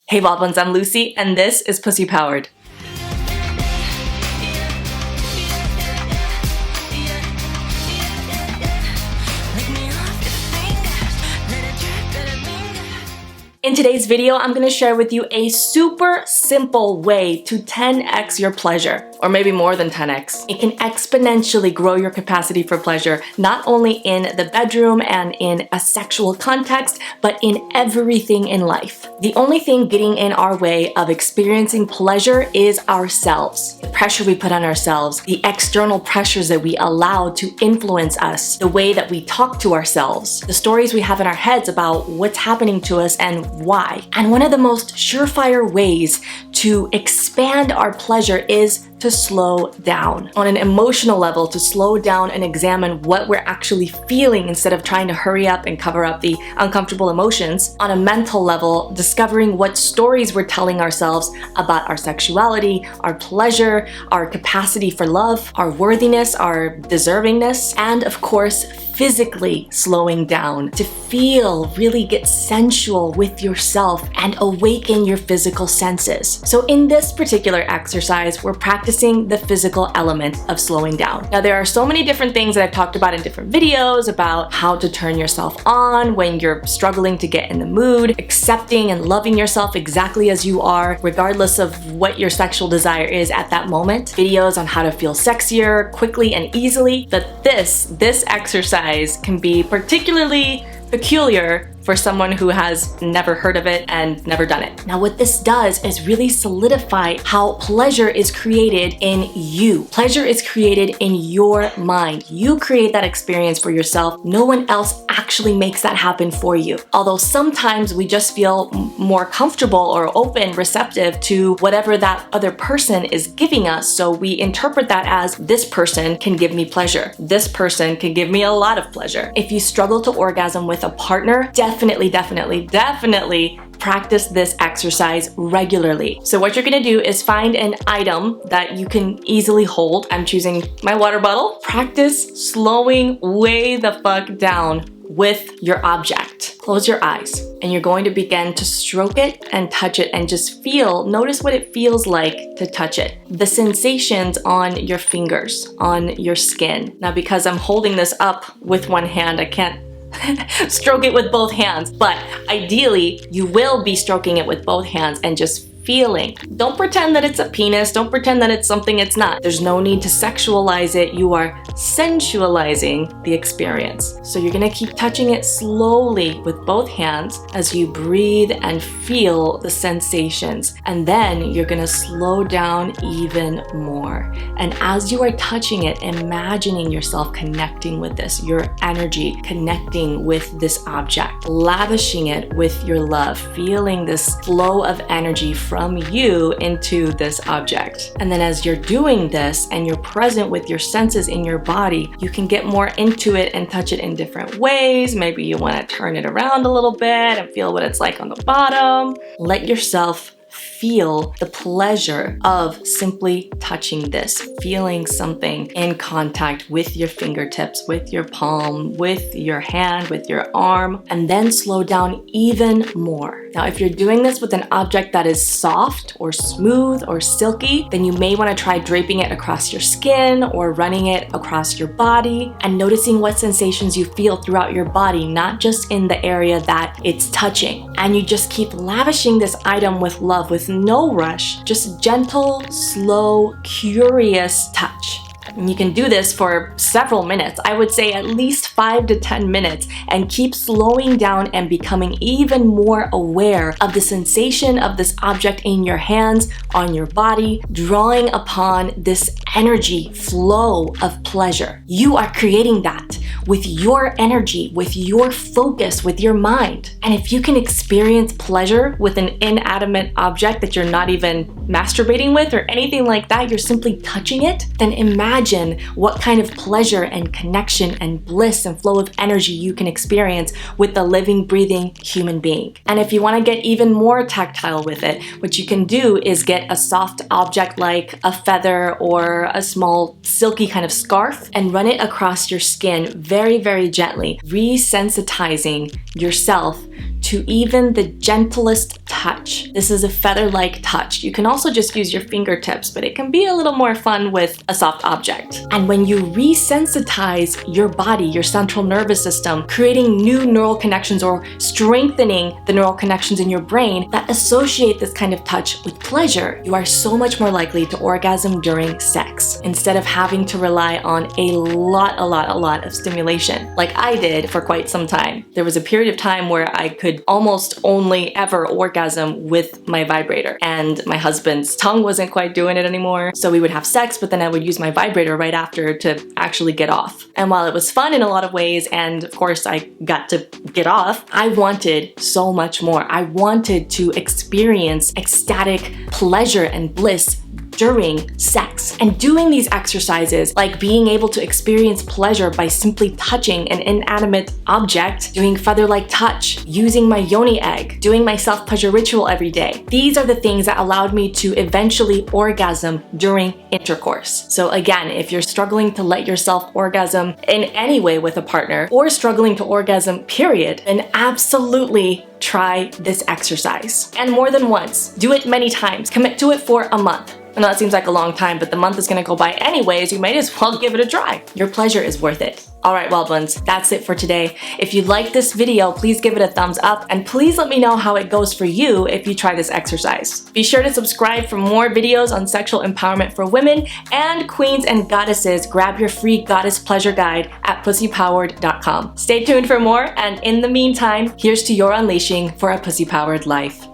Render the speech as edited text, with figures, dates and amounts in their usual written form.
Hey Wild Ones, I'm Lucy, and this is Pussy Powered. In today's video, I'm going to share with you a super simple way to 10x your pleasure, or maybe more than 10x. It can exponentially grow your capacity for pleasure, not only in the bedroom and in a sexual context, but in everything in life. The only thing getting in our way of experiencing pleasure is ourselves. The pressure we put on ourselves, the external pressures that we allow to influence us, the way that we talk to ourselves, the stories we have in our heads about what's happening to us and why. And one of the most surefire ways to expand our pleasure is to slow down. On an emotional level, to slow down and examine what we're actually feeling instead of trying to hurry up and cover up the uncomfortable emotions. On a mental level, discovering what stories we're telling ourselves about our sexuality, our pleasure, our capacity for love, our worthiness, our deservingness, and of course, physically slowing down to really get sensual with yourself and awaken your physical senses. So in this particular exercise, we're practicing the physical element of slowing down. Now, there are so many different things that I've talked about in different videos about how to turn yourself on when you're struggling to get in the mood, accepting and loving yourself exactly as you are, regardless of what your sexual desire is at that moment. Videos on how to feel sexier quickly and easily. But this exercise can be particularly peculiar for someone who has never heard of it and never done it. Now, what this does is really solidify how pleasure is created in you. Pleasure is created in your mind. You create that experience for yourself. No one else actually makes that happen for you. Although sometimes we just feel more comfortable or open, receptive to whatever that other person is giving us. So we interpret that as this person can give me pleasure. This person can give me a lot of pleasure. If you struggle to orgasm with a partner, definitely practice this exercise regularly. So what you're gonna do is find an item that you can easily hold. I'm choosing my water bottle. Practice slowing way the fuck down with your object. Close your eyes and you're going to begin to stroke it and touch it and just notice what it feels like to touch it. The sensations on your fingers, on your skin. Now, because I'm holding this up with one hand, I can't stroke it with both hands, but ideally you will be stroking it with both hands and just feeling. Don't pretend that it's a penis. Don't pretend that it's something it's not. There's no need to sexualize it. You are sensualizing the experience. So you're gonna keep touching it slowly with both hands as you breathe and feel the sensations. And then you're gonna slow down even more. And as you are touching it, imagining yourself connecting with this, your energy connecting with this object, lavishing it with your love, feeling this flow of energy from you into this object. And then as you're doing this and you're present with your senses in your body, you can get more into it and touch it in different ways. Maybe you want to turn it around a little bit and feel what it's like on the bottom. Let yourself feel the pleasure of simply touching this, feeling something in contact with your fingertips, with your palm, with your hand, with your arm, and then slow down even more. Now, if you're doing this with an object that is soft or smooth or silky, then you may want to try draping it across your skin or running it across your body and noticing what sensations you feel throughout your body, not just in the area that it's touching. And you just keep lavishing this item with love, with no rush, just gentle, slow, curious touch. And you can do this for several minutes. I would say at least 5 to 10 minutes, and keep slowing down and becoming even more aware of the sensation of this object in your hands, on your body, drawing upon this energy flow of pleasure. You are creating that with your energy, with your focus, with your mind. And if you can experience pleasure with an inanimate object that you're not even masturbating with or anything like that, you're simply touching it, then imagine what kind of pleasure and connection and bliss and flow of energy you can experience with the living, breathing human being. And if you want to get even more tactile with it, what you can do is get a soft object like a feather or a small silky kind of scarf and run it across your skin very, very gently, resensitizing yourself to even the gentlest touch. This is a feather-like touch. You can also just use your fingertips, but it can be a little more fun with a soft object. And when you resensitize your body, your central nervous system, creating new neural connections or strengthening the neural connections in your brain that associate this kind of touch with pleasure, you are so much more likely to orgasm during sex instead of having to rely on a lot of stimulation like I did for quite some time. There was a period of time where I could almost only ever orgasm with my vibrator, and my husband's tongue wasn't quite doing it anymore, so we would have sex, but then I would use my vibrator right after to actually get off. And while it was fun in a lot of ways, and of course I got to get off, I wanted so much more. I wanted to experience ecstatic pleasure and bliss during sex. And doing these exercises, like being able to experience pleasure by simply touching an inanimate object, doing feather-like touch, using my yoni egg, doing my self-pleasure ritual every day, these are the things that allowed me to eventually orgasm during intercourse. So again, if you're struggling to let yourself orgasm in any way with a partner, or struggling to orgasm period, then absolutely try this exercise. And more than once. Do it many times. Commit to it for a month. I know that seems like a long time, but the month is gonna go by anyways. You might as well give it a try. Your pleasure is worth it. Alright, wild ones, that's it for today. If you liked this video, please give it a thumbs up, and please let me know how it goes for you if you try this exercise. Be sure to subscribe for more videos on sexual empowerment for women and queens and goddesses. Grab your free goddess pleasure guide at pussypowered.com. Stay tuned for more, and in the meantime, here's to your unleashing for a pussy-powered life.